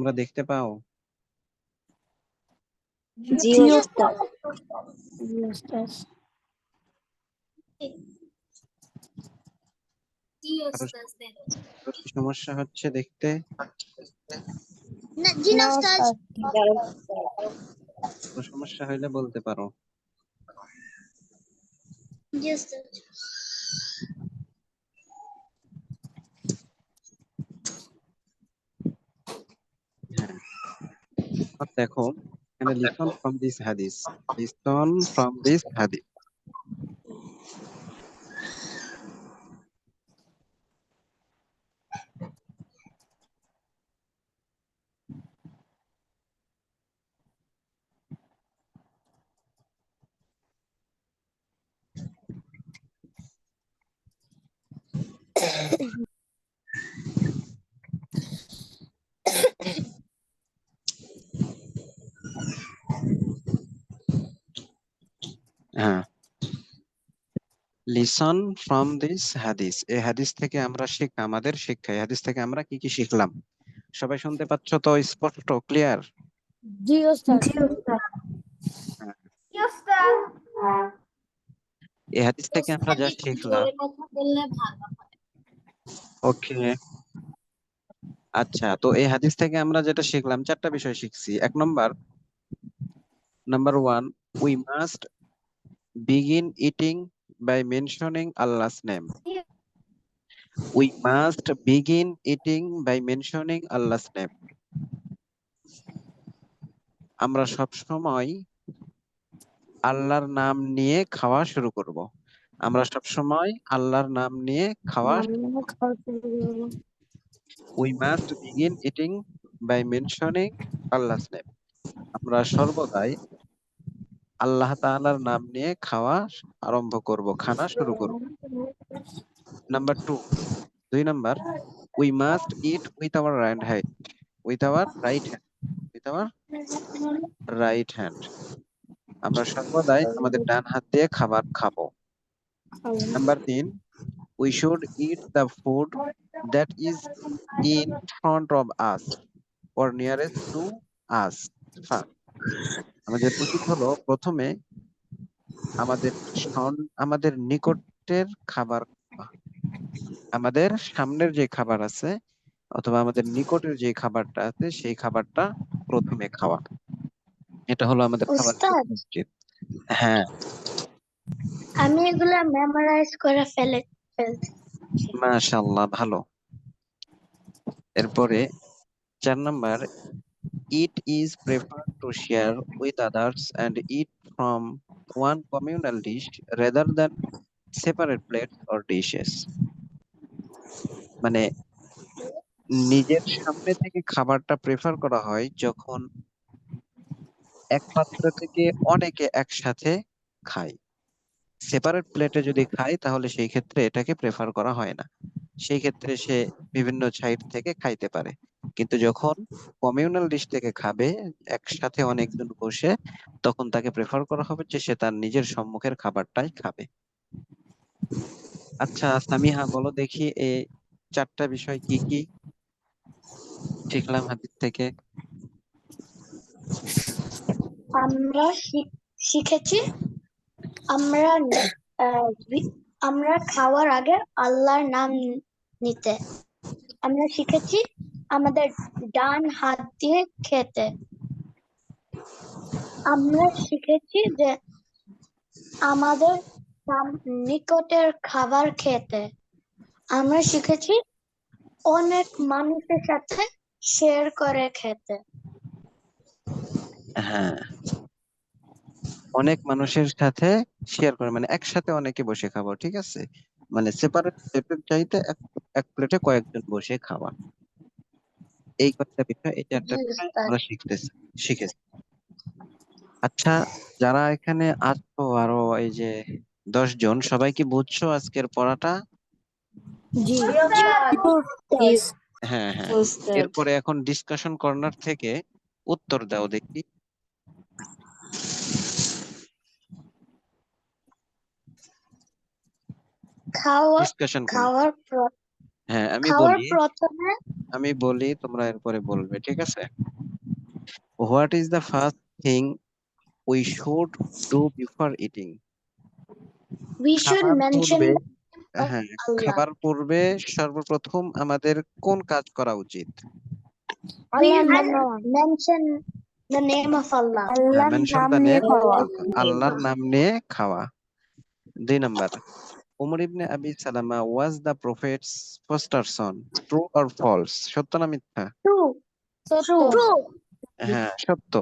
তোমরা দেখতে পাও? জি ওস্তাদ। কারো কি সমস্যা হচ্ছে দেখতে? জি না ওস্তাদ। কোনো সমস্যা হইলে বলতে পারো। জি ওস্তাদ। হ্যাঁ, দেখো এখানে লিসন ফ্রম দিস হাদিস, লিসন ফ্রম দিস হাদিস। হ্যাঁ, লিসন ফ্রম দিস হাদিস, এই হাদিস থেকে আমরা আমাদের শিক্ষা, এই হাদিস থেকে আমরা কি কি শিখলাম? সবাই শুনতে পাচ্ছ তো? স্পষ্ট, ক্লিয়ার? জি ওস্তাদ। জি ওস্তাদ। এই হাদিস থেকে আমরা যা শিখলাম, কথা বললে ভালো হয়। ওকে। আচ্ছা, তো এই হাদিস থেকে আমরা যেটা শিখলাম, চারটা বিষয় শিখছি। Number one, we must begin eating by mentioning আল্লাহস name. We must begin eating by mentioning আল্লাহস name. আমরা সব সময় আল্লাহর নাম নিয়ে খাওয়া শুরু করব। আমরা সব সময় আল্লাহর নাম নিয়ে খাওয়া। We must begin eating by mentioning আল্লাহস name. আমরা সর্বদাই আল্লাহ তাআলার নাম নিয়ে খাওয়া আরম্ভ করব, খানা শুরু করব। Number two, 2 number, we must eat with our right hand, with our right hand, with our right hand. আমরা সর্বদাই আমাদের ডান হাত দিয়ে খাবার খাবো। Number 3, we should eat the food that is in front of us or nearest to us first. আমাদের উচিত হলো প্রথমে আমাদের আমাদের নিকটের খাবার খাওয়া। আমাদের সামনের যে খাবার আছে অথবা আমাদের নিকটের যে খাবারটা আছে সেই খাবারটা প্রথমে খাওয়া। এটা হলো আমাদের খাবার ওস্তাদ, উচিত। হ্যাঁ, আমি এগুলা মেমোরাইজ করে ফেলছি। মাশাআল্লাহ, ভালো। এরপরে 4 number, it is preferred to share with others and eat from one communal dish rather than separate plates or dishes. মানে নিজের সামনে থেকে খাবারটা প্রেফার করা হয় যখন এক পাত্র থেকে অনেকে একসাথে খায়। সেপারেট প্লেটে যদি খায় তাহলে সেই ক্ষেত্রে এটাকে প্রেফার করা হয় না। সেই ক্ষেত্রে সে বিভিন্ন সাইড থেকে খাইতে পারে। কিন্তু যখন কমিউনাল ডিশ থেকে খাবে, একসাথে অনেকজন বসে, তখন তাকে প্রেফার করা হবে যে সে তার নিজের সম্মুখের খাবারটাই খাবে। আচ্ছা সামিহা, বলো দেখি এই 4টা বিষয় কি কি শিখলাম হাদিস থেকে? আমরা শিখেছি আমরা আমরা খাওয়ার আগে আল্লাহর নাম নিতে। আমরা শিখেছি আমাদের ডান হাত দিয়ে খেতে। আমরা শিখেছি যে আমাদের নিকটের খাবার খেতে। আমরা শিখেছি অনেক মানুষের সাথে শেয়ার করে খেতে। হ্যাঁ, অনেক মানুষের সাথে শেয়ার করে মানে একসাথে অনেকে বসে খাবো, ঠিক আছে? মানে সেপারেট প্লেটের চাইতে এক প্লেটে কয়েকজন বসে খাওয়া। এই কয়েকটা বিষয়, এই 4টা বিষয় আমরা শিখেছি। আচ্ছা, যারা এখানে আছো আরো এই যে 10 জন, সবাই কি বুঝছো আজকের পড়াটা? জি হ্যাঁ হ্যাঁ, এরপরে এখন ডিসকাশন কর্নার থেকে উত্তর দাও দেখি। Discussion corner. খাওয়ার হ্যাঁ, আমি খাওয়ার বলি। প্রথমে আমি বলি, তোমরা এরপরে বলবে, ঠিক আছে? What is the first thing we should do before eating? We should খাবার mention পূর্বে, the name of হ্যাঁ, Allah. খাবার পূর্বে সর্বপ্রথম আমাদের কোন কাজ করা উচিত? We আল্লাহর should নাম mention the name of Allah. আল্লাহর মেনশন নাম দ্য নিয়ে নেম অফ খাওয়া আল্লাহ, আল্লাহর নাম নিয়ে খাওয়া। 2 number, Umar ibn Abi Salama was the prophet's foster son, true or false? সত্য না মিথ্যা? True. সত্য True. হ্যাঁ, সত্য।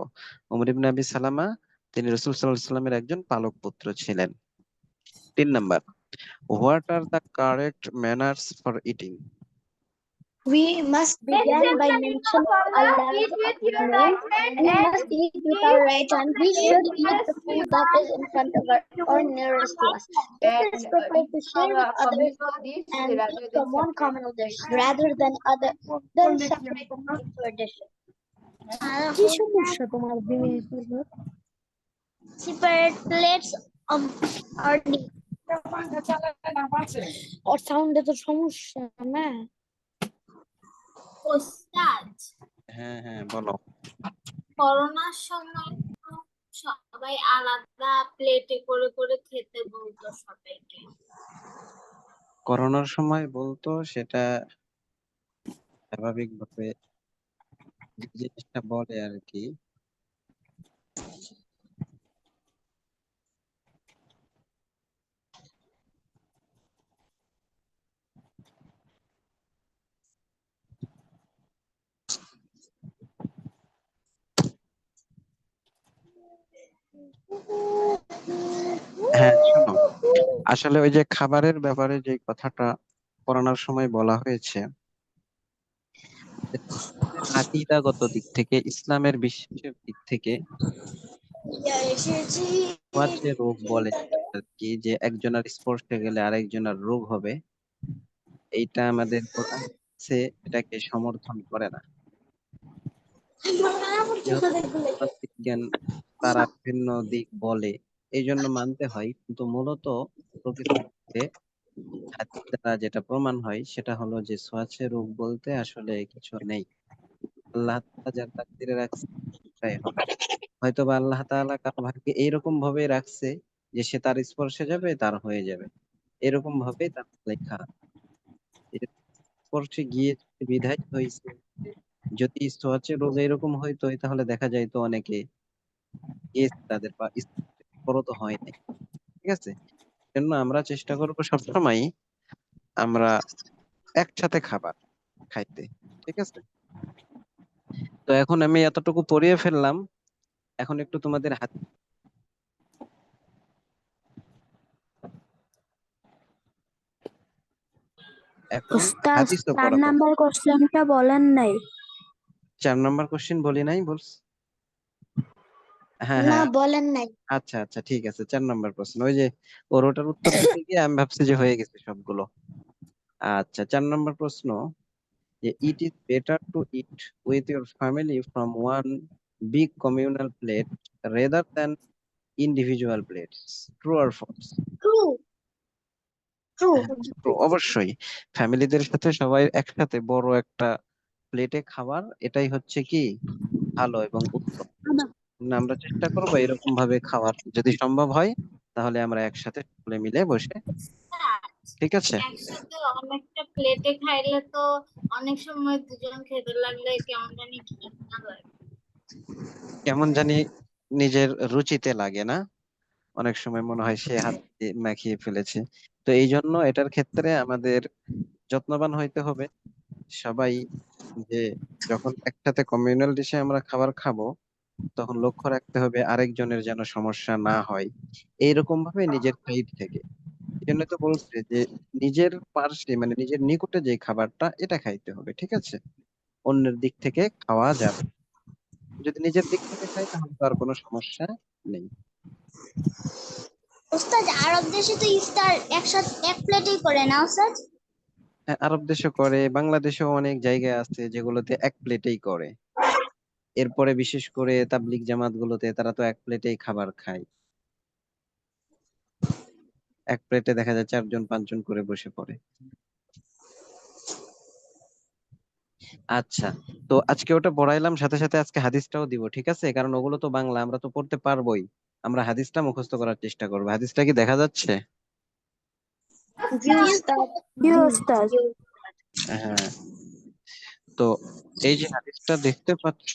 উমর ইবনে আবি সালামা তিনি রাসূল সাল্লাল্লাহু আলাইহি সাল্লামের একজন পালক পুত্র ছিলেন। 3 number, what are the correct manners for eating? We must begin by mentioning Allah's name. We must eat with our right hand. We should eat the food that is in front of us or nearest to us. It is preferred to share with others and eat from one communal dish rather than separate into a dish. কি সমস্যা তোমার Separate plates are neat. ওর সাউন্ডে তো সমস্যা না। ওস্তাদ, হ্যাঁ হ্যাঁ, বলো। করোনার সময় তো সবাই আলাদা প্লেটে করে করে খেতে বলতো সবাইকে। করোনার সময় বলতো, সেটা স্বাভাবিকভাবে যে জিনিসটা বলে আর কি। হ্যাঁ, শোনো, আসলে ওই যে খাবারের ব্যাপারে যে কথাটা করোনার সময় বলা হয়েছে, আকীদাগত দিক থেকে, ইসলামের বিশ্বাসের দিক থেকে যে রোগ বলে আর কি, যে একজনের স্পর্শে গেলে আরেকজনের রোগ হবে, এইটা আমাদের কোরআন সে এটাকে সমর্থন করে না। যেহেতু বিজ্ঞান তারা ভিন্ন দিক বলে, এই জন্য মানতে হয়, কিন্তু মূলত প্রকৃতিতে হাদিস দ্বারা যেটা প্রমাণ হয় সেটা হলো যে ছোঁয়াচে রোগ বলতে আসলে কিছু নেই। আল্লাহ তাআলা যার তাকদীরে রাখছে তাই হবে। হয়তোবা আল্লাহ তাআলা কারো ভাগ্যে এইরকম ভাবে রাখছে যে সে তার স্পর্শে যাবে, তার হয়ে যাবে, এরকম ভাবে তার লেখা। এটা স্পর্শে গিয়ে বিধায় হয়েছে। যদি ছোঁয়াচে রোগ এরকম হইতো, তাহলে দেখা যাইতো অনেকে গিয়েছে তাদের বা স্পর্শ তো হয় নাই। ঠিক আছে, জন্য আমরা চেষ্টা করবো সবসময় আমরা একসাথে খাবার খাইতে। ঠিক আছে, তো এখন আমি এতটুকু পড়িয়ে ফেললাম, এখন একটু তোমাদের হাতে, এখন উস্তাদ হাদিসও 4 পড়া হবে। নাম্বার কোশ্চেনটা বলেন নাই। 4 নম্বর কোশ্চেন বলি নাই বলস? হ্যাঁ না, হ্যাঁ, বলেন নাই। আচ্ছা আচ্ছা, ঠিক আছে। 4 নম্বর প্রশ্ন, ওই যে ওর ওটার উত্তর দিতে গিয়ে আমি ভাবছি যে হয়ে গেছে সবগুলো। আচ্ছা, 4 নম্বর প্রশ্ন, যে it is better to eat with your family from one big communal plate rather than individual plates, true or false? True. True. হ্যাঁ, true, অবশ্যই। ফ্যামিলিদের সাথে সবাই একসাথে বড় একটা প্লেটে খাবার, এটাই হচ্ছে কি ভালো এবং উত্তম। আমরা চেষ্টা করবো এরকম ভাবে খাওয়ার, যদি সম্ভব হয় তাহলে আমরা একসাথে সকলে মিলে বসে, স্যার, ঠিক আছে? একসাথে অনেকটা প্লেটে খাইলে তো অনেক সময় দুজন খেতে লাগলে কেমন জানি ঘৃণা লাগে। কেমন জানি নিজের রুচিতে লাগে না, অনেক সময় মনে হয় সে হাত দিয়ে মাখিয়ে ফেলেছে। তো এই জন্য এটার ক্ষেত্রে আমাদের যত্নবান হইতে হবে সবাই, যে যখন একসাথে কমিউনাল ডিশে আমরা খাবার খাবো, তখন লক্ষ্য রাখতে হবে আরেকজনের যেন সমস্যা না হয়, এইরকম ভাবে নিজের সাইড থেকে। এই জন্য তো বলছে যে নিজের পার্শ্বে, মানে নিজের নিকটে যে খাবারটা, এটা খাইতে হবে, ঠিক আছে? অন্যের দিক থেকে খাওয়া যাবে না। যদি নিজের দিক থেকে খাই তাহলে তো আর কোনো সমস্যা নেই। ওস্তাদ, আরব দেশে তো ইফতার একসাথে এক প্লেটেই করে না ওস্তাদ? হ্যাঁ, আরব দেশে করে, বাংলাদেশেও অনেক জায়গায় আছে যেগুলোতে এক প্লেটেই করে। এরপরে বিশেষ করে তাবলিগ জামাত গুলোতে তারা তো এক প্লেটেই খাবার খায়, এক প্লেটে দেখা যায় 4 জন 5 জন করে বসে পড়ে। আচ্ছা, তো আজকে ওটা পড়াইলাম, সাথে সাথে আজকে হাদিসটাও দিব, ঠিক আছে? কারণ ওগুলো তো বাংলা, আমরা তো পড়তে পারবোই। আমরা হাদিসটা মুখস্থ করার চেষ্টা করবো। হাদিসটা কি দেখা যাচ্ছে? জি উস্তাদ। জি ওস্তাদ। হ্যাঁ, তো এই যে হাদিসটা দেখতে পাচ্ছ,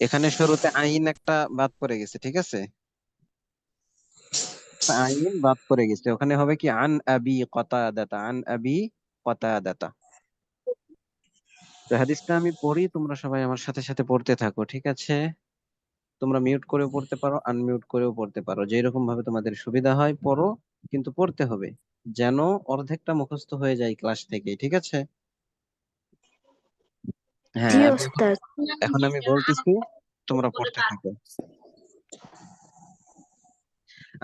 এখানে শুরুতে আইন একটা বাদ পড়ে গেছে, ঠিক আছে? আইন বাদ পড়ে গেছে, ওখানে হবে কি আন আবি কতাদাতা, আন আবি কতাদাতা। তো হাদিসটা আমি পড়ি, তোমরা সবাই আমার সাথে সাথে পড়তে থাকো, ঠিক আছে? তোমরা মিউট করেও পড়তে পারো, আনমিউট করেও পড়তে পারো, যেরকম ভাবে তোমাদের সুবিধা হয় পড়ো, কিন্তু পড়তে হবে যেন অর্ধেকটা মুখস্থ হয়ে যায় ক্লাস থেকে, ঠিক আছে? হ্যাঁ, জি আমি এখন ওস্তাদ। এখন আমি বলতেছি, তোমরা পড়তে থাকো।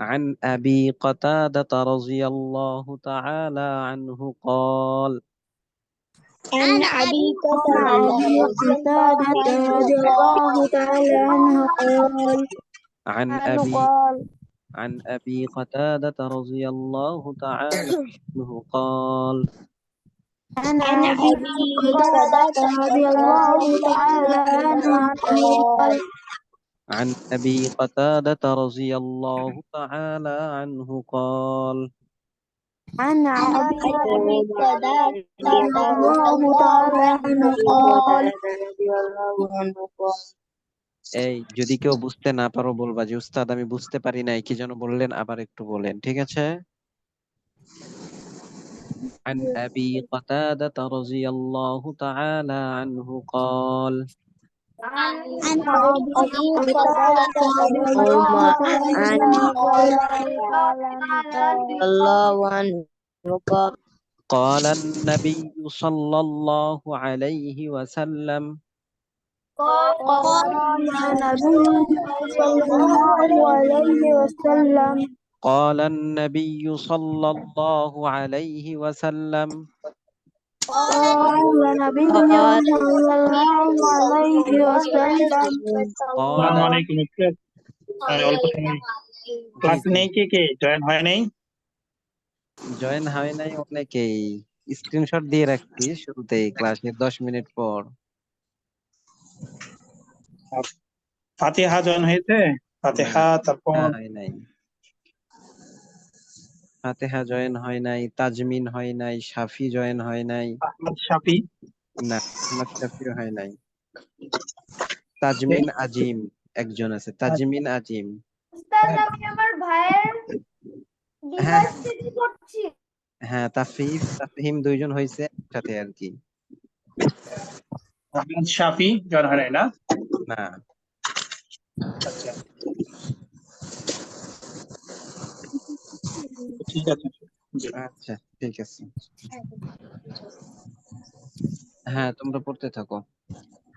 عن أبي قتادة رضي الله تعالى عنه قال عن أبي عن قتادة أبي رضي الله قتادة عنه رضي الله قال تعالى عنه قال عن عنه أبي قال عن أبي قتادة رضي الله تعالى عنه قال عن عن أبي أبي قتادة قتادة رضي الله رضي تعالى الله عنه عنه قال قال عن أبي قتادة رضي الله تعالى عنه قال عن أبي عن أبي قتادة رضي رضي الله الله تعالى عنه عنه قال قال এই যদি কেউ বুঝতে না পারো বলবা যে উস্তাদ আমি বুঝতে পারি নাই, কি যেন বললেন, আবার একটু বলেন, ঠিক আছে? عن أبي قتادة رضي الله تعالى عنه قال عن عن أبي أبي قتادة قتادة رضي رضي الله الله تعالى عنه قال عنه قال قال النبي صلى الله عليه وسلم قال النبي صلى الله عليه وسلم قال النبي صلى الله عليه وسلم قال النبي صلى الله عليه وسلم قال আসসালামু আলাইকুম স্যার। অল্প সময় জি ক্লাসে জি, নেই, কে জয়েন হয় নাই? জয়েন হয় নাই অনেকেই, স্ক্রিনশট দিয়ে রাখছি শুরুতেই ক্লাসের 10 মিনিট পর। ফাতিহা জয়েন হয়েছে? না, ফাতিহা, তারপর হয় নাই। ফাতেহা জয়েন হয় নাই, তাজমিন হয় নাই, শাফি জয়েন হয় নাই। আহমদ শাফি। না, আহমদ শাফিও হয় নাই। তাজমিন আজিম একজন আছে, তাজমিন আজিম। উস্তাদ, আমি আমার ভাইয়ের হ্যাঁ ডিভাইস থেকে করছি। হ্যাঁ, তাফিফ তাফহিম দুইজন হয়েছে একসাথে আর কি। আহমদ শাফি জয়েন হয় নাই না? না, আচ্ছা, ঠিক আছে। জি। আচ্ছা ঠিক আছে। হ্যাঁ, তোমরা পড়তে থাকো।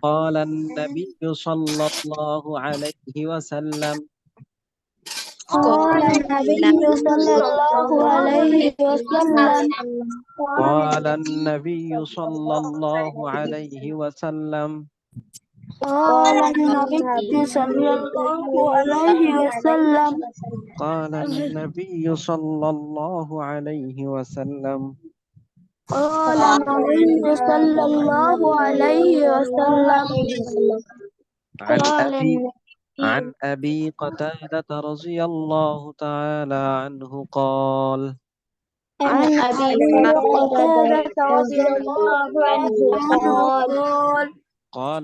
قال النبي صلى الله عليه وسلم قال النبي صلى الله عليه وسلم قال النبي صلى الله عليه وسلم قال النبي صلى الله عليه وسلم قال النبي صلى الله عليه وسلم قال النبي صلى الله عليه وسلم عن أبي عن أبي قتادة رضي الله تعالى عنه قال عن أبي قتادة رضي الله عنه قال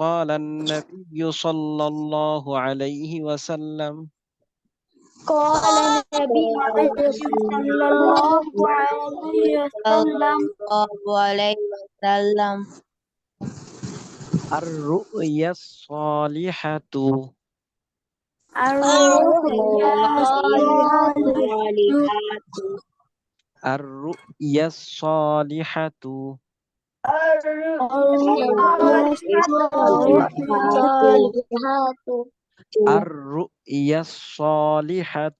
قال النبي صلى الله عليه وسلم قال النبي صلى الله عليه وسلم الرؤيا الصالحة الرؤيا الصالحة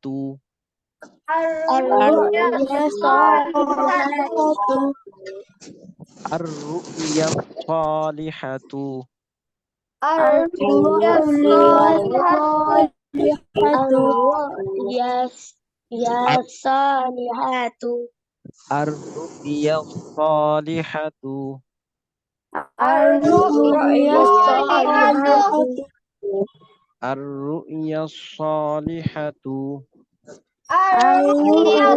الرؤيا الصالحة الرؤيا الصالحة الرؤيا الصالحة الرؤيا الصالحة الرؤيا الصالحة الرؤيا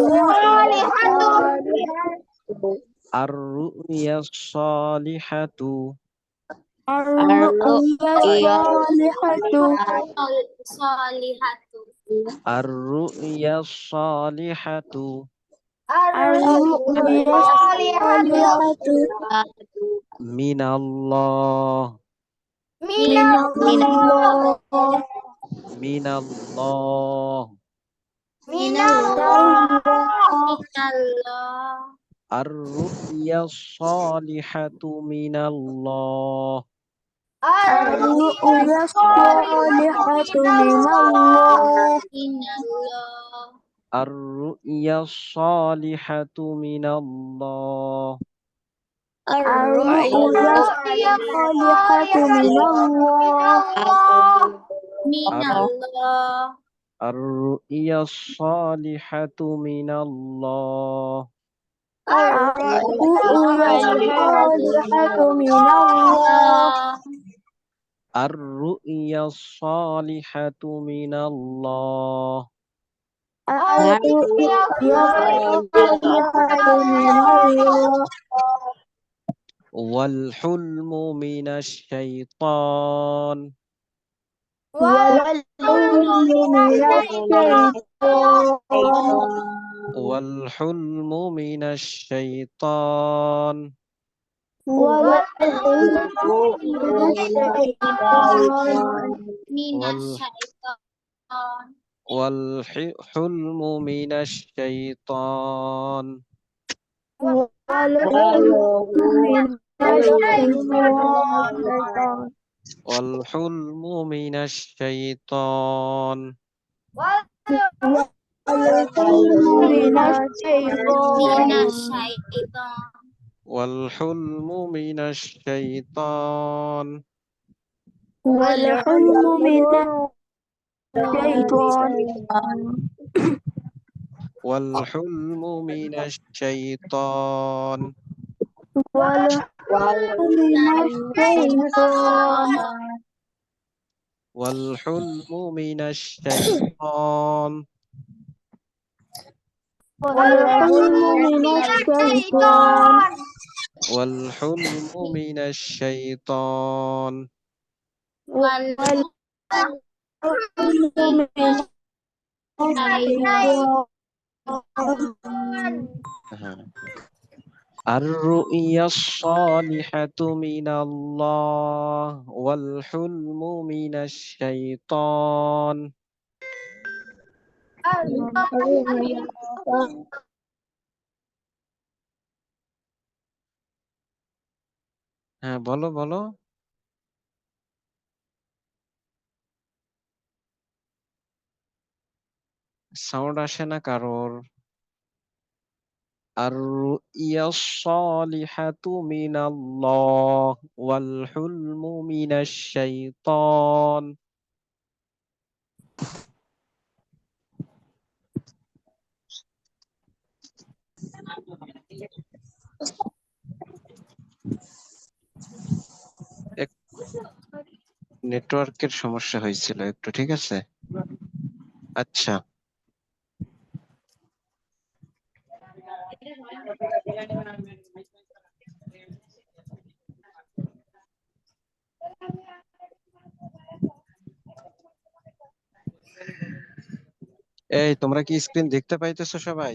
الرؤيا الصالحة الرؤيا الصالحة صالحatu. الرؤيا الصالحة الرؤيا الصالحة من الله من الله من الله Minallah. الرؤيا الصالحة من الله الرؤيا الصالحة من الله Minallah. الرؤيا الصالحة من الله الرؤيا الصالحة من الله Minallah. الرؤيا الصالحة من الله الرؤيا الصالحة من الله الرؤيا الصالحة من الله الرؤيا الصالحة من الله والحلم من الشيطان والحلم من الشيطان والحلم من الشيطان والحلم من الشيطان Minasyaitan. والحلم من الشيطان والحلم من الشيطان والحلم من الشيطان والحلم من الشيطان Minasyaitan. والحلم من الشيطان والحلم من الشيطان والحلم من الشيطان والحلم من الشيطان والحلم من الشيطان والحلم من الشيطان والحلم من الشيطان والحلم من الشيطان الرؤيا الصالحة من الله والحلم من الشيطان হ্যাঁ বলো বলো সাউন্ড আসে না কারোর الرؤيا الصالحة من الله والحلم من الشيطان নেটওয়ার্কের সমস্যা হয়েছিল একটু ঠিক আছে আচ্ছা এই তোমরা কি স্ক্রিন দেখতে পাইতেছো সবাই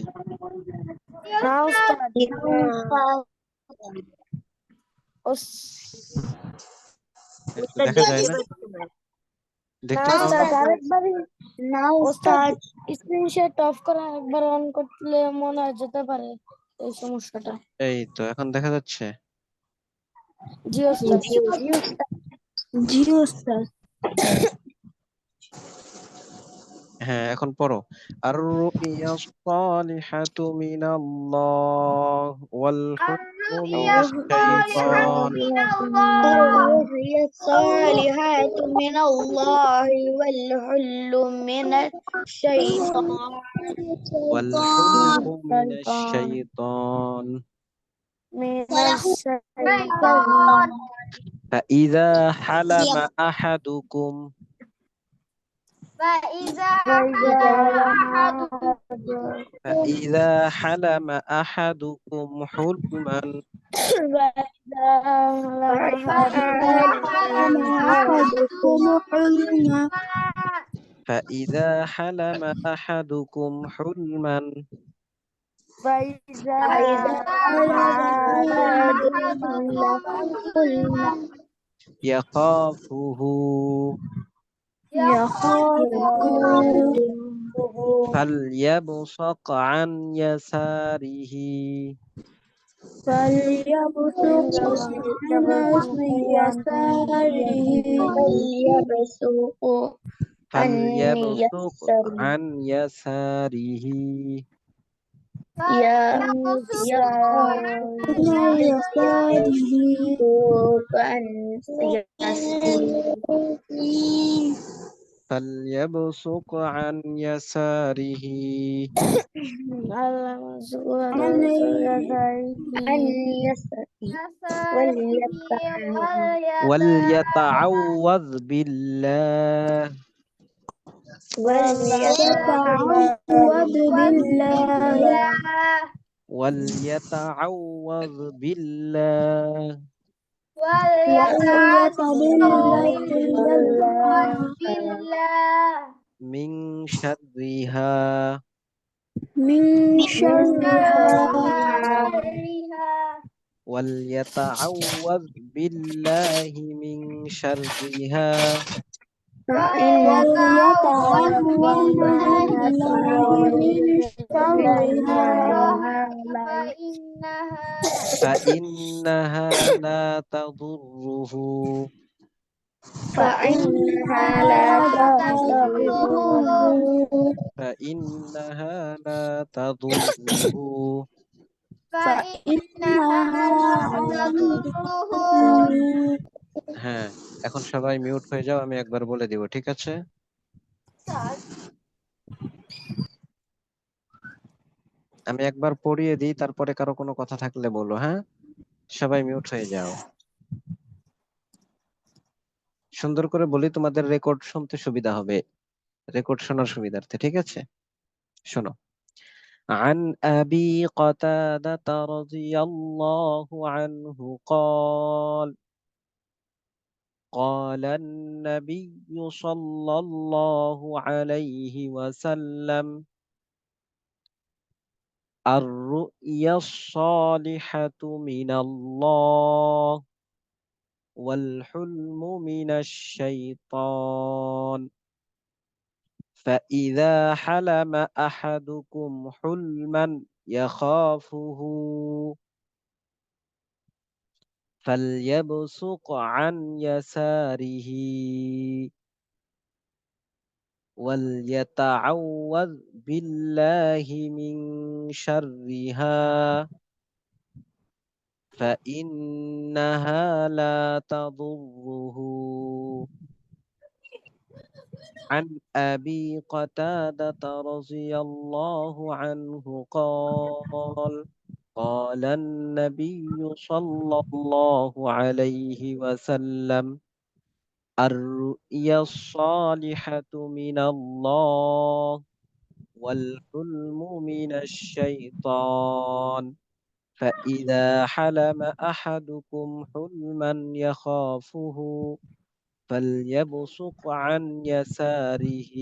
একটু দেখা যায় না দেখতে পাও না স্ক্রিনশট অফ করা একবার অন করলে মনে হয় যেতে পারে এই সমস্যাটা এই তো এখন দেখা যাচ্ছে জিও স্টার জিও স্টার হ্যাঁ এখন পড়ো الرؤيا الصالحة من الله والحلم من الشيطان الرؤيا الصالحات من الله والحل من الشيطان والحلم من الشيطان من الشيطان فإذا حلم أحدكم فإذا فإذا حلم لم أحدكم فإذا حلم أحدكم حلما فإذا لم فإذا حلم أحدكم حلما فإذا حلم أحدكم حلما فإذا حلما يخافه يخافه فليبصق عن يساره فليبصق عن فليبصق يساره عن يساره فليبصق عن يساره على مسؤول يديه وليتعوذ بالله وليتعوذ بالله من شرها وليتعوذ بالله من شرها فإنها لا تضره فإنها لا تضره হ্যাঁ, এখন সবাই মিউট হয়ে যাও, আমি একবার বলে দিব, ঠিক আছে? আমি একবার পড়িয়ে দিই, তারপরে কারো কোনো কথা থাকলে বলো। হ্যাঁ, সবাই মিউট হয়ে যাও। সুন্দর করে বলি, তোমাদের রেকর্ড শুনতে সুবিধা হবে, রেকর্ড শোনার সুবিধার্থে, ঠিক আছে? শোনো। عن أبي قتادة رضي الله عنه قال قال النبي صلى الله عليه وسلم الرؤيا الصالحة من الله والحلم من الشيطان فإذا حلم أحدكم حلما يخافه فليبصق عن يساره وليتعوذ بالله من شرها فإنها لا تضره عن أبي قتادة رضي الله عنه قال قال النبي صلى الله عليه وسلم الرؤيا الصالحة من الله والحلم من الشيطان فإذا حلم أحدكم حلما يخافه فليبصق عن يساره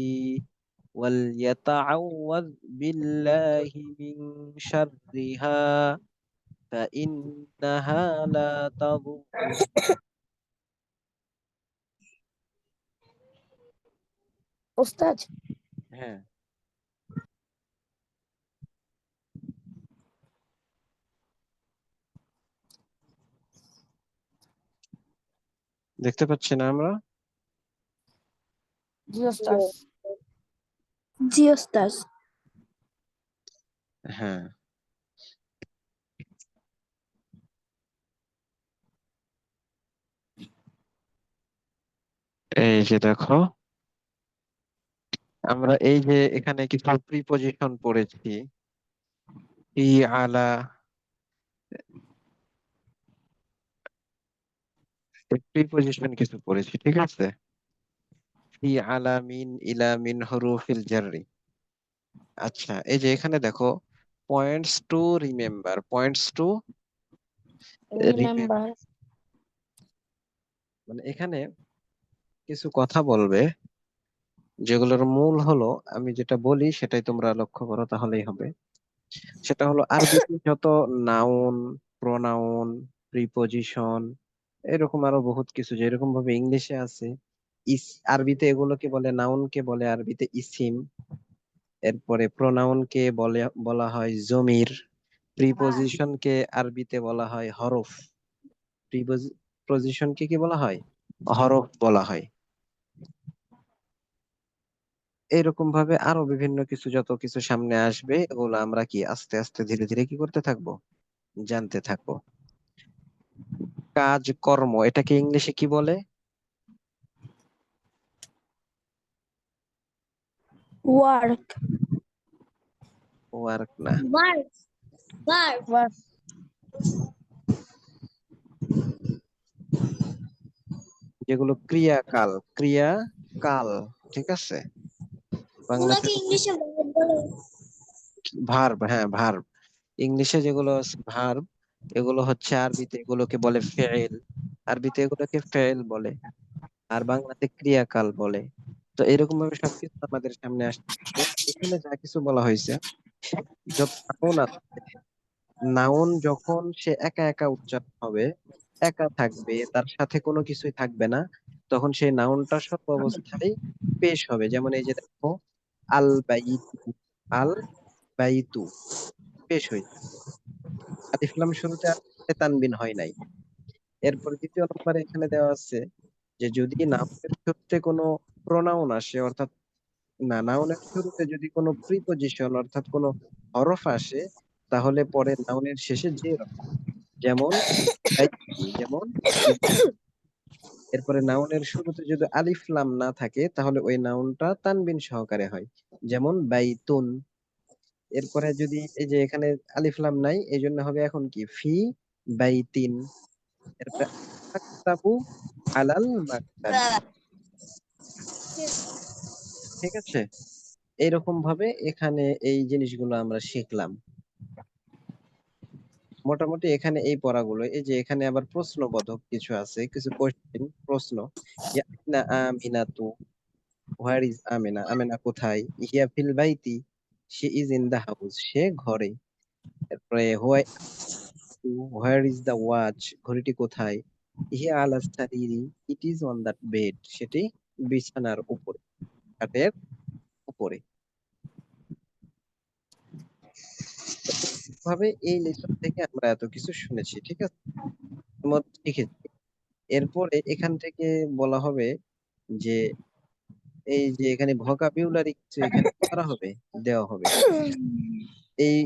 وليتعوذ بالله من شرها فإنها لا تضره উস্তাদ হ্যাঁ, দেখতে পাচ্ছি না আমরা? জি উস্তাদ জি ওস্তাদ হ্যাঁ, এই যে দেখো, আমরা এই যে এখানে কিছু প্রিপজিশন পড়েছি, ই আলা, প্রিপজিশন কিছু পড়েছি, ঠিক আছে। ফি আলামিন ইলামিন হুরুফিল জাররি। আচ্ছা, এই যে এখানে দেখো, points to remember, points to remember, remember. মানে এখানে কিছু কথা বলবে যেগুলোর মূল হলো, আমি যেটা বলি সেটাই তোমরা লক্ষ্য করো তাহলেই হবে। সেটা হলো আরবিতে যত নাউন, প্রোনাউন, প্রিপজিশন, এরকম আরো বহুত কিছু যেরকম ভাবে ইংলিশে আছে, ইস আরবিতে এগুলোকে বলে, নাউনকে বলে আরবিতে ইসিম, এরপরে প্রোনাউনকে বলে বলা হয় জমির, প্রিপজিশনকে আরবিতে বলা হয় হরফ, প্রিপজিশনকে কি বলা হয়, হরফ বলা হয়। এইরকম ভাবে আরো বিভিন্ন কিছু, যত কিছু সামনে আসবে এগুলো আমরা কি আস্তে আস্তে ধীরে ধীরে কি করতে থাকবো, জানতে থাকবো। কাজ কর্ম, এটাকে ইংলিশে কি বলে? ওয়ার্ক। ওয়ার্ক না, Verb. Verb. ওয়ার্ক। যেগুলো ক্রিয়াকাল, ক্রিয়াকাল, ঠিক আছে। বাংলাতে ওনাকে ইংলিশে বলে। ভার্ব, হ্যাঁ ভার্ব। ইংলিশে যেগুলো আছে ভার্ব, এগুলো হচ্ছে আরবিতে এগুলোকে বলে ফেইল, আরবিতে এগুলোকে ফেইল বলে, আর বাংলাতে ক্রিয়াকাল বলে। তো এরকম ভাবে সবকিছু আমাদের সামনে আসছে। এখানে যা কিছু বলা হয়েছে, যত নাউন আছে, নাউন যখন সে একা একা উচ্চারণ হবে, একা থাকবে, তার সাথে কোনো কিছুই থাকবে না, তখন সেই নাউনটা সব অবস্থায় পেশ হবে। যেমন এই যে দেখো, আল বাইতু, আল বাইতু পেশ হয়েছে, আলিফ লাম শুরুতে আছে, তানবিন হয় নাই। এরপর দ্বিতীয় নম্বরে এখানে দেওয়া আছে যে যদি নাউনের শুরুতে কোনো প্রোনাউন আসে, অর্থাৎ না, নাউনের শুরুতে যদি কোনো প্রিপজিশন অর্থাৎ কোনো হরফ আসে, তাহলে পরে নাউনের শেষে যে, যেমন বাইতুন, যেমন এরপরে নাউনের শুরুতে যদি আলিফ লাম না থাকে তাহলে ওই নাউনটা তানবিন সহকারে হয়, যেমন বাইতুন। এরপরে যদি এই যে এখানে আলিফ লাম নাই, এই জন্য হবে এখন কি ফি বাইতিন। এরপরে মাকতাবু আলাল মাকতাবি, ঠিক আছে। এইরকম ভাবে এখানে এই জিনিসগুলো আমরা শিখলাম। মোটামুটি এখানে এই পড়াগুলো, এই যে এখানে আবার প্রশ্নবোধক কিছু আছে, কিছু কোশ্চেন, প্রশ্ন। ইয়া আইনা আমিনাতু, হোয়ার ইজ আমেনা, আমেনা কোথায়? হিয়া ফিল বাইতি, she is in the house, সে ঘরে। তারপরে হোয়ার ইজ দা ওয়াচ, ঘড়িটি কোথায়? হিয়া আলা সারিরি, it is on that bed, সেটি বিছানার উপরে, খাটের উপরে। তো ভাবে এই লেসন থেকে আমরা এত কিছু শুনেছি, ঠিক আছে, শিখেছি। এরপরে এখান থেকে বলা হবে যে এই যে এখানে ভোকাবিউলারি কিছু এখানে কি করা হবে, দেওয়া হবে। এই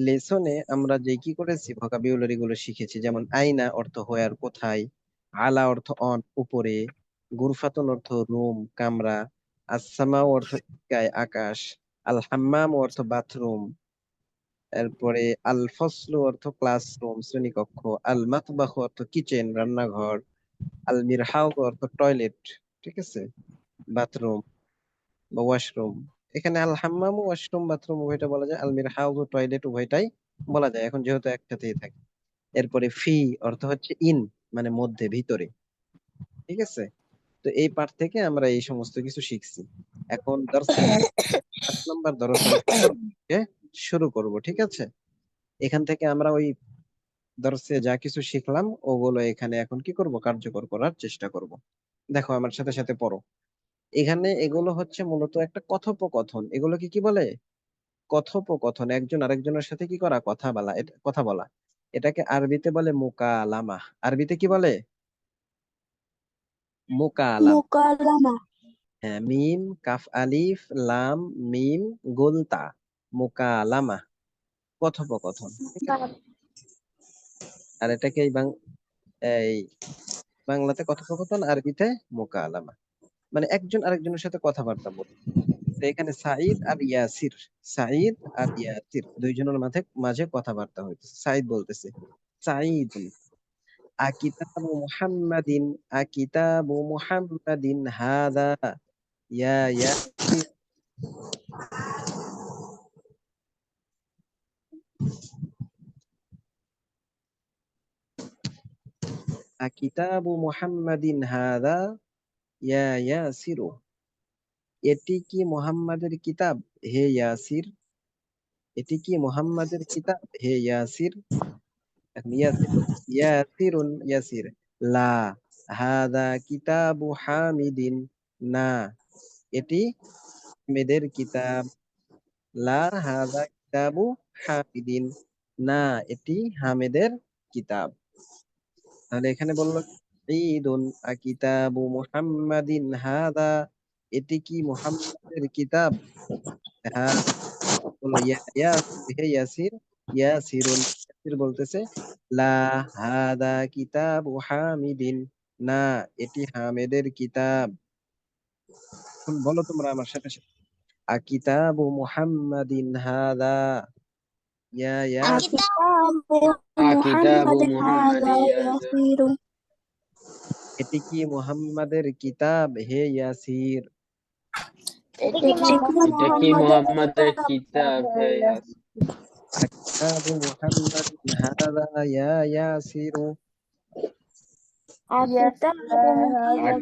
লেসনে আমরা যে কি করেছি, ভোকাবিউলারি গুলো শিখেছি, যেমন আইনা অর্থ হোয়ার, কোথায়, আলা অর্থ অন, উপরে, গুরফাতুন অর্থ রুম, কামরা, আসসামাউ অর্থ স্কাই, আকাশ, আল হাম্মাম অর্থ বাথরুম, এরপরে আল ফসলু অর্থ ক্লাসরুম, শ্রেণীকক্ষ, আল মাতবাখ অর্থ কিচেন, রান্নাঘর, আল মিরহাউ অর্থ টয়লেট, ঠিক আছে, বাথরুম বা ওয়াশরুম। এখানে আল হাম্মাম ওয়াশরুম বাথরুম উভয়টা বলা যায়, আল মিরহাউ টয়লেট উভয়টাই বলা যায়, এখন যেহেতু একসাথেই থাকে। এরপরে ফি অর্থ হচ্ছে ইন, মানে মধ্যে, ভিতরে, ঠিক আছে। তো এই পাঠ থেকে আমরা এই সমস্ত কিছু শিখছি। এখন দর্শে 5 নম্বর দর্শ আমরা কি করব? শুরু করব, ঠিক আছে। এখান থেকে আমরা ওই দর্শে যা কিছু শিখলাম ওগুলো এখানে এখন কি করব, কার্যকর করার চেষ্টা করব। দেখো আমার সাথে সাথে পড়ো। এখানে এগুলো হচ্ছে মূলত একটা কথোপকথন, এগুলোকে কি বলে, কথোপকথন, একজন আরেকজনের সাথে কি করা, কথা বলা, এটা কথা বলা। এটাকে আরবিতে বলে মুকালামা। আরবিতে কি বলে? মুকালামা। মুকালামা। হ্যাঁ, মিম কাফ আলিফ লাম মিম গোল তা, মুকালামা, কথোপকথন, ঠিক আছে। আর এটাকে এই বাংলাতে কথোপকথন, আরবিতে মুকালামা, মানে একজন আরেকজনের সাথে কথাবার্তা বলে। তো এখানে সাঈদ আর ইয়াসির, সাঈদ আর ইয়াসির দুইজনের মাঝে মাঝে কথাবার্তা হইতেছে। সাঈদ বলতেছে সাঈদ, আকিতাবু মুহাম্মাদিন আকিতাবু মুহাম্মাদিন হাদা ইয়া ইয়াসির আকিতাবু মুহাম্মাদিন হাদা ইয়া ইয়াসিরু এটি কি মুহাম্মাদের কিতাব হে ইয়াসির এটি কি মুহাম্মাদের কিতাব হে ইয়াসির এখন ইয়াসির বলতে ইয়াসিরুন ইয়াসির লা হাদা কিতাবু হামিদিন না এটি হামিদের কিতাব লা হাদা কিতাবু হামিদিন না এটি হামিদের কিতাব তাহলে এখানে বললো ঈদুন কিতাবু মুহাম্মাদিন হাদা এটি কি মুহাম্মাদের কিতাব হ্যাঁ বললো হে ইয়াসির ইয়াসিরুন ইয়াসির বলতেছে লা হাদা কিতাবু হামিদিন না এটি হামিদের কিতাব এখন বলো তোমরা আমার সাথে সাথে কিতাবু মুহাম্মাদিন হাদা ইয়া ইয়াসির كتاب محمد هذا يسير এটি কি মুহাম্মাদের কিতাব হে ইয়াসির এটা কি মুহাম্মাদের কিতাব হে ইয়াসির কিতাবু মুহাম্মাদিন হাদা ইয়া ইয়াসির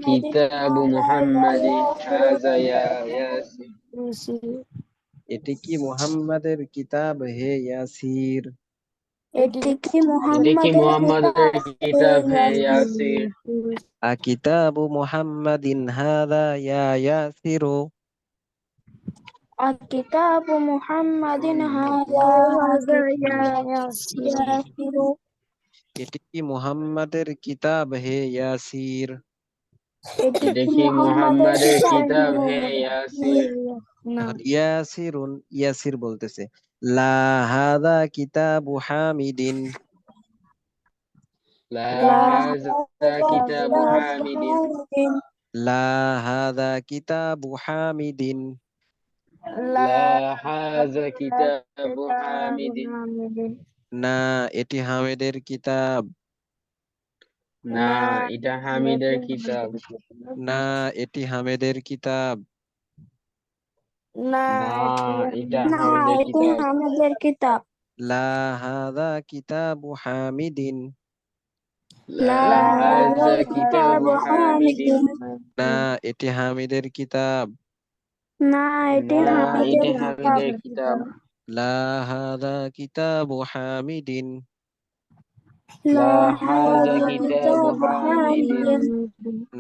কিতাবু মুহাম্মাদিন হাযা ইয়া ইয়াসির এটি কি মুহাম্মাদের কিতাব হে ইয়াসির এটা কি মুহাম্মাদের কিতাব হে ইয়াসির কিতাবু মুহাম্মাদিন হাদা ইয়া ইয়াসির কিতাবু মুহাম্মাদিন হাযা ইয়া ইয়াসির এটি কি মুহাম্মাদের কিতাব হে ইয়াসির এটা কি মুহাম্মাদের কিতাব হে ইয়াসির এখন ইয়াসিরুন ইয়াসির বলতেছে লা হাদা কিতাবু হামিদিন লা হাযা কিতাবু হামিদিন লা হাদা কিতাবু হামিদিন লা হাযা কিতাবু হামিদিন না এটি হামিদের কিতাব না এটা হামিদের কিতাব না এটি হামিদের কিতাব না এটা হামিদের কিতাব লা হাদা কিতাবু হামিদিন লা হাযা কিতাবু হামিদিন না এটি হামিদের কিতাব না এটা হামিদের কিতাব লা হাদা কিতাবু হামিদিন লা হাযা কিতাবু হামিদিন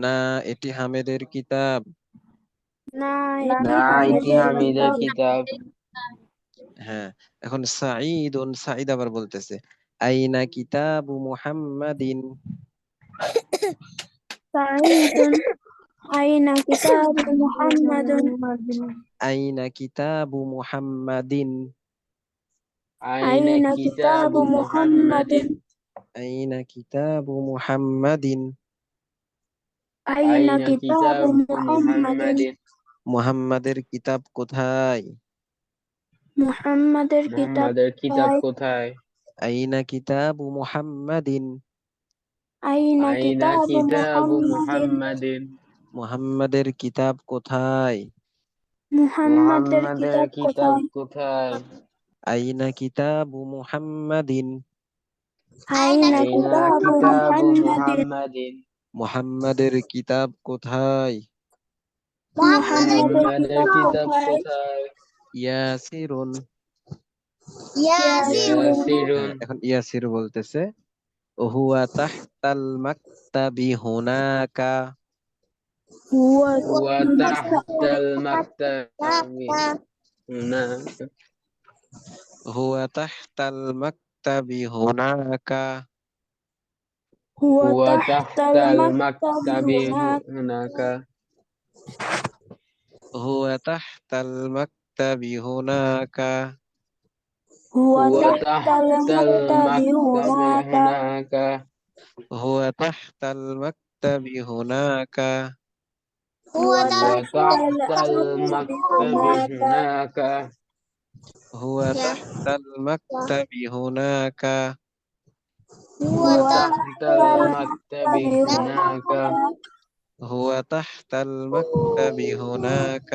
না এটি হামিদের কিতাব না এটি হামিদের কিতাব হ্যাঁ এখন সাঈদুন সাঈদ আবার বলতেছে আইনা কিতাবু মুহাম্মাদিন সাঈদুন আইনা কিতাবু মুহাম্মাদিন আইনা কিতাবু মুহাম্মাদিন আইনা কিতাবু মুহাম্মাদিন আইনা কিতাবু মুহাম্মাদিন আইনা কিতাবু মুহাম্মাদিন মুহাম্মাদের কিতাব কোথায় মুহাম্মাদের কিতাব কোথায় আইনা কিতাবু মুহাম্মাদিন আইনা কিতাবু মুহাম্মাদিন মুহাম্মাদের কিতাব কোথায় মুহাম্মাদের কিতাব কোথায় আইনা কিতাবু মুহাম্মাদিন আইনা কিতাবু মুহাম্মাদিন মুহাম্মাদের কিতাব কোথায় মুহাম্মাদের কিতাব কোথায় ইয়াসিরুন ইয়াসিরুন এখন ইয়াসির বলতেছে হুয়া তাহতাল মাকতাবি হুনাকা হুয়া তাহতাল মাকতাবি হুনাকা হুয়া তাহতাল মাকতাবি হুনাকা হুয়া তাহতাল মাকতাবি হুনাকা হুয়া তাহতাল মাকতাবি হুনাকা হুয়া তাহতাল মাকতাবি হুনাকা হুয়া তাহতাল মাকতাবি হুনাকা হুয়া তাহতাল মাকতাবি হুনাকা হুয়া তাহতাল মাকতাবি হুনাকা وتحت المكتب هناك. هو تحت المكتب هناك.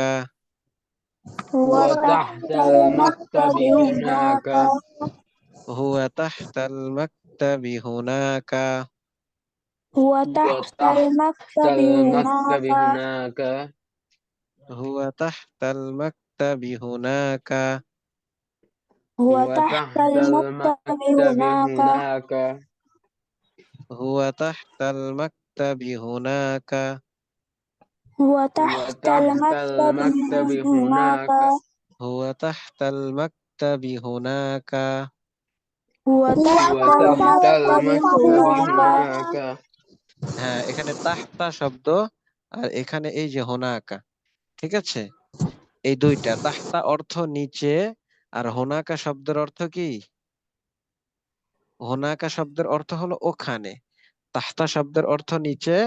وتحت المكتب هناك. هو تحت المكتب هناك. وتحت وتحت المكتب المكتب هناك. هناك. هو تحت المكتب هناك. وتحت وتحت المكتب المكتب هناك. هناك. هو تحت المكتب هناك. وتحت وتحت المكتب المكتب هناك. هناك. هو تحت المكتب هناك. وتحت وتحت المكتب المكتب هناك. هناك. হ্যাঁ, এখানে তাহতা শব্দ আর এখানে এই যে হোনাকা, ঠিক আছে? এই দুইটা, তাহতা অর্থ নিচে আর হোনাকা শব্দের অর্থ কি? হোনাকা শব্দের অর্থ হলো ওখানে। তাহতা শব্দের অর্থ নিচে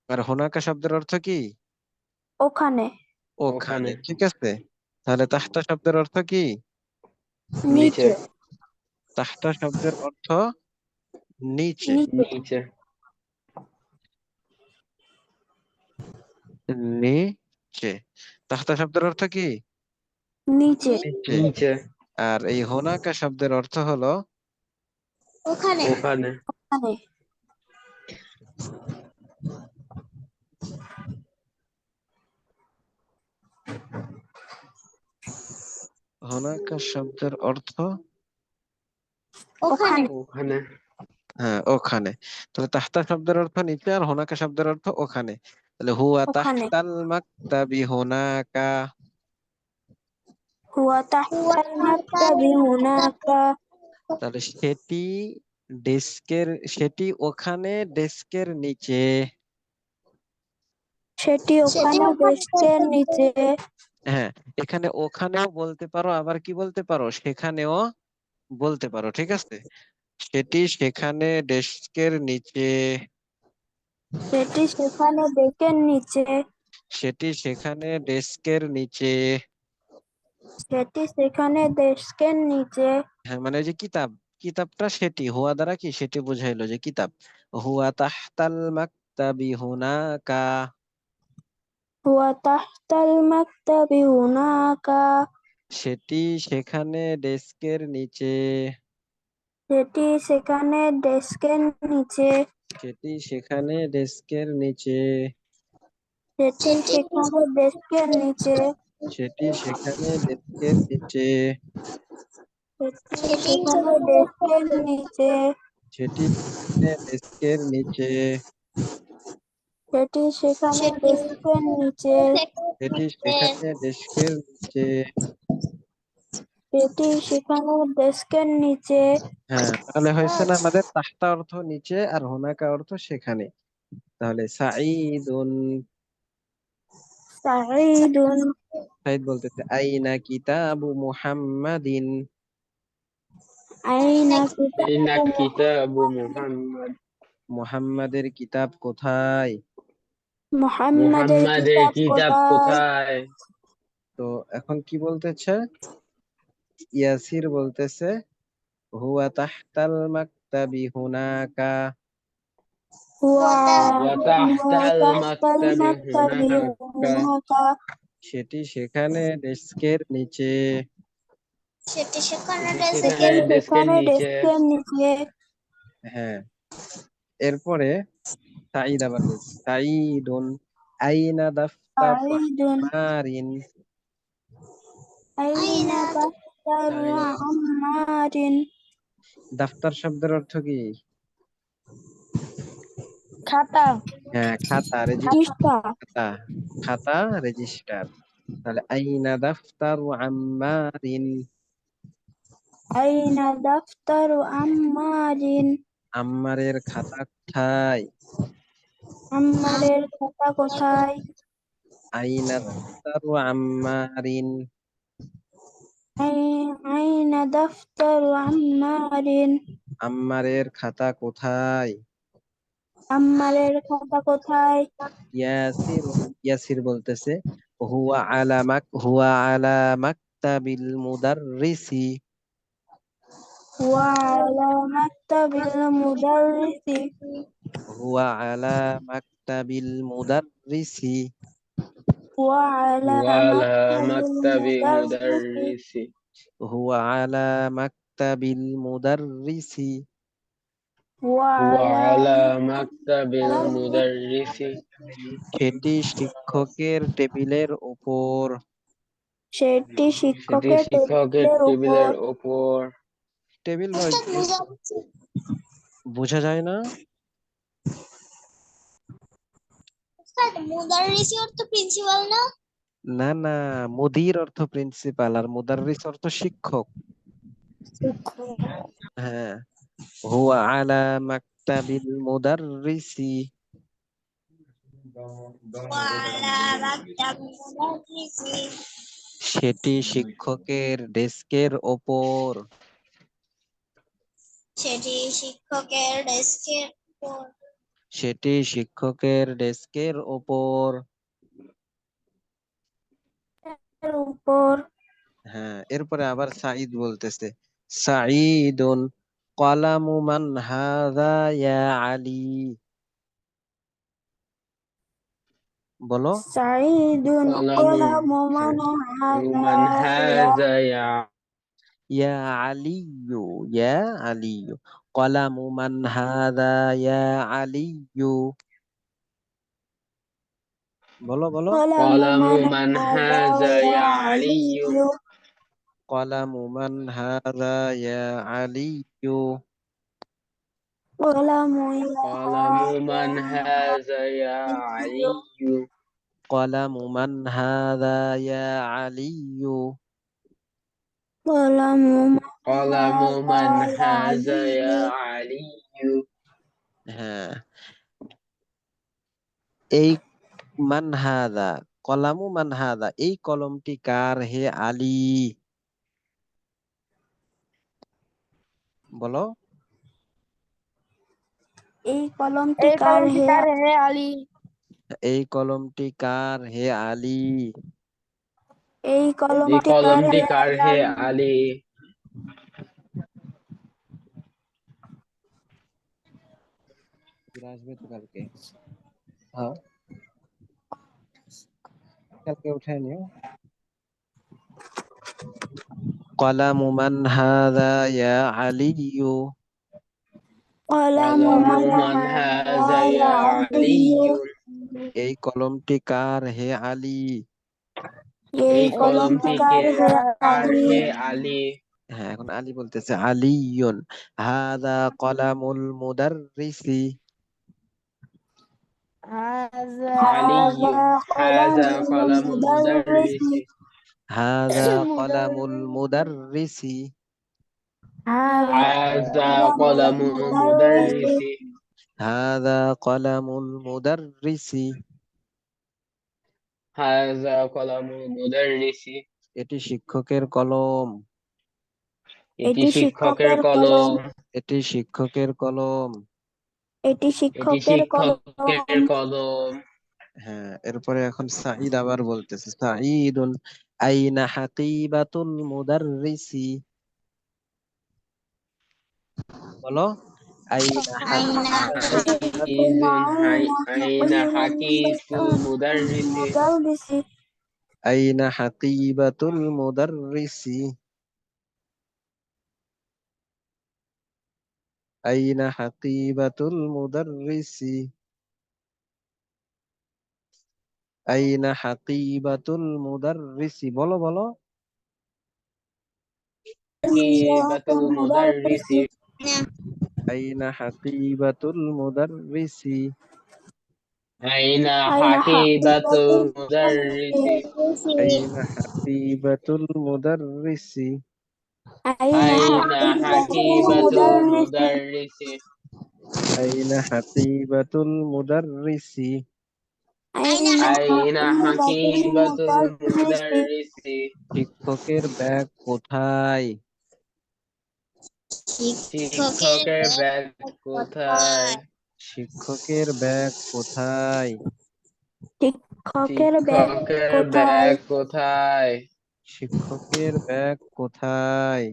আর হোনাকা শব্দের অর্থ কি? ওখানে। ওখানে, ঠিক আছে? তাহলে তাহতা শব্দের অর্থ কি? নিচে। নিচে। তাহতা শব্দের অর্থ নিচে। নিচে। নিচে। নিচে। তাহতা শব্দের অর্থ কি? নিচে। নিচে। নিচে। আর এই হোনাকা শব্দের অর্থ হলো ওখানে। ওখানে। হোনাকা শব্দের অর্থ ওখানে। ওখানে। হ্যাঁ, ওখানে। তাহলে তাহতা শব্দের অর্থ নিচে আর হোনাকা শব্দের অর্থ ওখানে। তাহলে হুয়া ওখানে। তাহতাল মাকতাবি হোনাকা। হুয়া তাহতাল মাকতাবি হুনাকা। তাহলে সেটি ওখানে ডেস্কের নিচে। সেটি ওখানে ডেস্কের নিচে। হ্যাঁ, এখানে ওখানেও বলতে পারো, আবার কি বলতে পারো, সেখানেও বলতে পারো, ঠিক আছে? সেটি সেখানে ডেস্কের নিচে। সেটি সেখানে ডেস্কের নিচে। সেটি সেখানে ডেস্কের নিচে। সেটি সেখানে ডেস্কের নিচে। হ্যাঁ, মানে ওই যে কিতাবটা সেটি হুয়া দ্বারা কি সেটি বুঝাইলো যে কিতাব। হুয়া তাহতাল মাকতাবি হুনাকা। হুয়া তাহতাল মাকতাবি হুনাকা। সেটি সেখানে ডেস্কের নিচে। সেটি সেখানে ডেস্কের নিচে। সেটি সেখানে ডেস্কের নিচে। সেটি সেখানে ডেস্কের নিচে। সেটি সেখানে ডেস্কের নিচে। সেটি সেখানে ডেস্কের নিচে। সেটি সেখানে ডেস্কের নিচে। সেটি সেখানে ডেস্কের নিচে। সেটি সেখানে ডেস্কের নিচে। সেটি সেখানে ডেস্কের নিচে। হ্যাঁ, তাহলে হয়েছে না আমাদের তাহতা অর্থ নিচে আর হোনাকা অর্থ সেখানে। তাহলে সাঈদুন। সাঈদুন। সাঈদ বলতেছে আইনা কিতাবু মুহাম্মাদিন। আইনা আইনা কিতাবু কিতাবু মুহাম্মাদিন। মুহাম্মদ। মুহাম্মাদের কিতাব কোথায়? মুহাম্মাদের মুহাম্মাদের কিতাব কিতাব কোথায়? কোথায়? তো এখন কি বলতেছে? ইয়াসির বলতেছে হুয়া তাহতাল মাকতাবি হুনাকা। হুয়া হুয়া ওয়াতাহতাল তাহতাল মাকতাবি মাকতাবি হুনাকা। হুনাকা। সেটি সেখানে ডেস্কের নিচে। সেটি সেখানে সেটি ডেস্কের সেখানে নিচে। ডেস্কের নিচে। হ্যাঁ, এরপরে সাঈদ আবার বলছে সাঈদুন আইনা দাফতারু সাঈদুন। আম্মারিন। আইনা দাফতারু আম্মারিন। দাফতার শব্দের অর্থ কি? খাতা। হ্যাঁ, খাতা, রেজিস্টার। পৃষ্ঠা। খাতা, খাতা, রেজিস্টার। তাহলে আইনা দাফতারু আম্মারিন। আইনা দাফতারু আম্মারিন। আম্মারের খাতা কোথায়? আম্মারের খাতা কোথায়? আইনা দাফতারু আম্মারিন। আইনা দাফতারু আম্মারিন। আম্মারের খাতা কোথায়? আম্মারের খাতা কোথায়? ইয়াসির ইয়াসির বলতেছে হুয়া আলা মাকতাবিল মুদাররিসি। وعلى مكتب المدرس হুয়া আলা মাকতাবিল মুদাররিসি وعلى وعلى مكتب مكتب المدرس مدرس হুয়া আলা মাকতাবিল মুদাররিসি وعلى وعلى مكتب المدرس সেটি শিক্ষকের টেবিলের উপর সেটি সেটি শিক্ষকের শিক্ষকের টেবিলের উপর টেবিলের উপর টেবিল বা উস্তাদ ডেস্ক বোঝা যায় না উস্তাদ মুদাররিসি অর্থ প্রিন্সিপাল না? না না মুদির অর্থ প্রিন্সিপাল আর মুদাররিস অর্থ শিক্ষক হ্যাঁ হুয়া আলা মাকতাবিল মুদাররিসি ওয়ালা মাকতাবিল মুদাররিসি সেটি শিক্ষকের ডেস্কের ওপর সেটি শিক্ষকের ডেস্কের উপর সেটি শিক্ষকের ডেস্কের ওপর উপর হ্যাঁ এরপরে আবার সাঈদ বলতেছে সাঈদুন কলামু মান হাযা ইয়া আলী বলো سعيد قلم قلم من من هذا هذا يا ইয়া আলিয়্যু ইয়া আলিয়্যু কলামু মান হাযা ইয়া আলিয়্যু বলো বলো قلم قلم من من هذا هذا يا يا علي علي কলামু মান হাযা ইয়া আলিয়্যু قلم قلم من هذا يا علي কলামু মান হাযা ইয়া আলিয়্যু قلم من قلم من هذا يا هذا يا علي علي হ্যাঁ এই মান হাযা কলামু মান হাযা এই কলমটি কার হে আলী বলো এই কলমটি কার হে আলী এই কলমটি কার হে আলী এই এই কলমটি কার কলমটি হে কার হে আলী আলী আসবে তো কালকে হ্যাঁ কালকে উঠায় নিও কলামু মান হাযা ইয়া আলিয়্যু قلم قلم من من هذا هذا يا يا علي علي এই কলমটি কার হে আলী এই এই কলমটি কলমটি কার হে কার আলী হে আলী হ্যাঁ এখন আলী বলতেছে আলিয়ুন হাযা কলামুল মুদাররিসি هذا علي قلم هذا قلم المدرس المدرس হাযা কলামুল মুদাররিসি هذا قلم قلم المدرس المدرس হাযা কলামুল মুদাররিসি هذا قلم المدرس এটি শিক্ষকের কলম এটি শিক্ষকের কলম এটি শিক্ষকের কলম এটি এটি শিক্ষকের শিক্ষকের কলম কলম হ্যাঁ এরপরে এখন সাঈদ আবার বলতেছে সাঈদুন আইনা হাকিবাতুল মুদাররিসি বলো আইনা আইনা হাকিবাতুল أين حقيبة المدرس আইনা হাকিবাতুল মুদাররিসি আইনা হাকিবাতুল মুদাররিসি আইনা হাকিবাতুল মুদাররিসি বলো বলো حقيبة المدرس আইনা হাকিবাতুল মুদাররিসি أين حقيبة المدرس আইনা হাকিবাতুল মুদাররিসি أين حقيبة المدرس আইনা হাকিবাতুল মুদাররিসি أين حقيبة المدرس শিক্ষকের ব্যাগ কোথায় শিক্ষকের ব্যাগ কোথায় শিক্ষকের ব্যাগ কোথায় শিক্ষকের ব্যাগ শিক্ষকের কোথায় ব্যাগ কোথায় শিক্ষকের ব্যাগ কোথায়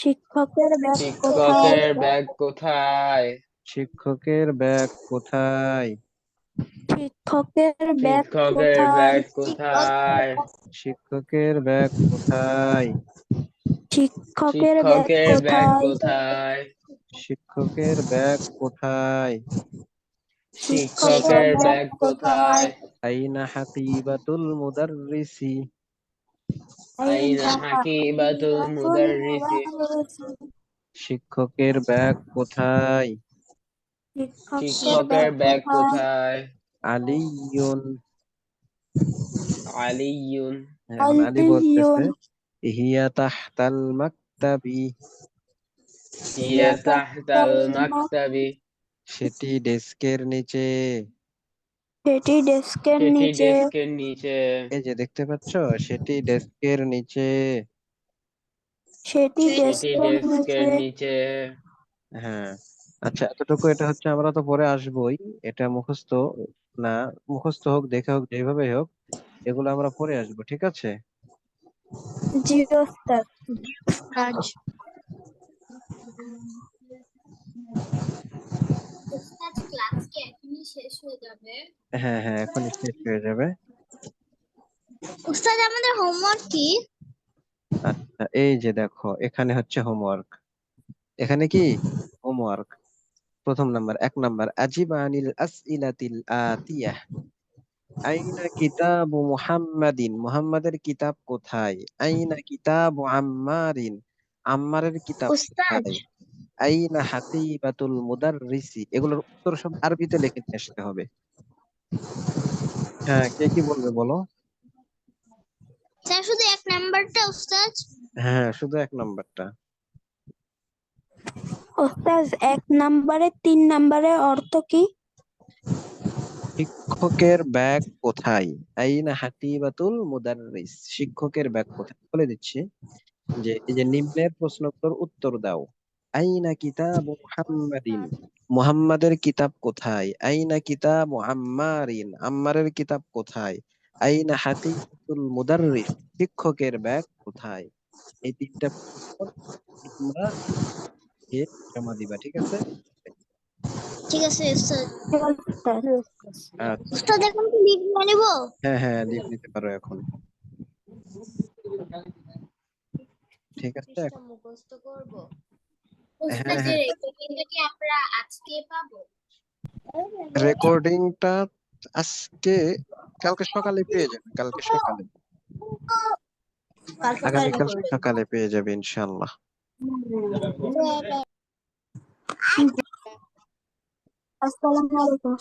শিক্ষকের ব্যাগ কোথায়? শিক্ষকের ব্যাগ কোথায়? শিক্ষকের ব্যাগ কোথায়? শিক্ষকের ব্যাগ শিক্ষকের কোথায়? ব্যাগ কোথায়? শিক্ষকের ব্যাগ কোথায়? শিক্ষকের ব্যাগ শিক্ষকের ব্যাগ কোথায়? কোথায়? শিক্ষকের ব্যাগ কোথায়? শিক্ষকের ব্যাগ কোথায়? আইনা হাকিবাতুল মুদাররিসি? আইনা হাকিবাতুল মুদাররিসি? শিক্ষকের ব্যাগ কোথায়? শিক্ষকের ব্যাগ কোথায়? আলিয়ুন। আলিয়ুন। এখন আলী বলতেছে হিয়া তাহতাল মাকতাবি। হিয়া তাহতাল মাকতাবি। সেটি ডেস্কের নিচে। সেটি ডেস্কের সেটি নিচে। ডেস্কের নিচে। এই যে দেখতে পাচ্ছ, সেটি ডেস্কের নিচে। সেটি সেটি ডেস্কের ডেস্কের নিচে। নিচে। হ্যাঁ, আচ্ছা এতটুকু এটা হচ্ছে আমরা তো পরে আসবোই, এটা মুখস্থ না, মুখস্থ হোক দেখে হোক যেভাবে হোক এগুলো আমরা পরে আসবো, ঠিক আছে? জি ওস্তাদ। উস্তাদ ক্লাস কি এখনই শেষ হয়ে যাবে? হ্যাঁ হ্যাঁ, এখনই শেষ হয়ে যাবে। উস্তাদ আমাদের হোমওয়ার্ক কি? আচ্ছা এই যে দেখো, এখানে হচ্ছে হোমওয়ার্ক। এখানে কি হোমওয়ার্ক? প্রথম নাম্বার, 1 নাম্বার, আজিব আনিল আসইলাতিল আতিয়াহ। আইনা কিতাবু মুহাম্মাদিন? মুহাম্মাদের কিতাব কোথায়? আইনা কিতাবু আম্মারিন? আম্মারের কিতাব উস্তাদ কোথায়? আইনা হাকিবাতুল মুদাররিসি? এগুলোর উত্তর সব আরবিতে লিখে নিয়ে আসতে হবে। হ্যাঁ, কে কি বলবে বলো? স্যার শুধু 1 নাম্বারটা উস্তাদ। হ্যাঁ, শুধু 1 নাম্বারটা। ওস্তাদ 1 নাম্বারে 3 নাম্বারের অর্থ কি? শিক্ষকের ব্যাগ কোথায়? আইনা হাকিবাতুল মুদাররিস? শিক্ষকের ব্যাগ কোথায় বলে দিচ্ছি, যে এই যে নিম্নের প্রশ্নোত্তর উত্তর দাও। আইনা কিতাবু মুহাম্মাদিন? মুহাম্মাদের কিতাব কোথায়? আইনা কিতাবু আম্মারিন? আম্মারের কিতাব কোথায়? আইনা হাকিবাতুল মুদাররিস? শিক্ষকের ব্যাগ কোথায়? এই 3টা প্রশ্ন তোমরা কে জমা দিবা, ঠিক আছে? ঠিক আছে উস্তাদ। আচ্ছা, উস্তাদ এখন কি লিভ নিয়ে নেব? হ্যাঁ হ্যাঁ, লিভ নিতে পারো এখন, ঠিক আছে? মুখস্থ করব। হ্যাঁ উস্তাদের হ্যাঁ, রেকর্ডিংটা কি আমরা আজকে পাবো? রেকর্ডিংটা আজকে, কালকে সকালে পেয়ে যাবে, কালকে সকালে, আগামীকাল সকালে পেয়ে যাবে ইনশাআল্লাহ। আসসালামু আলাইকুম।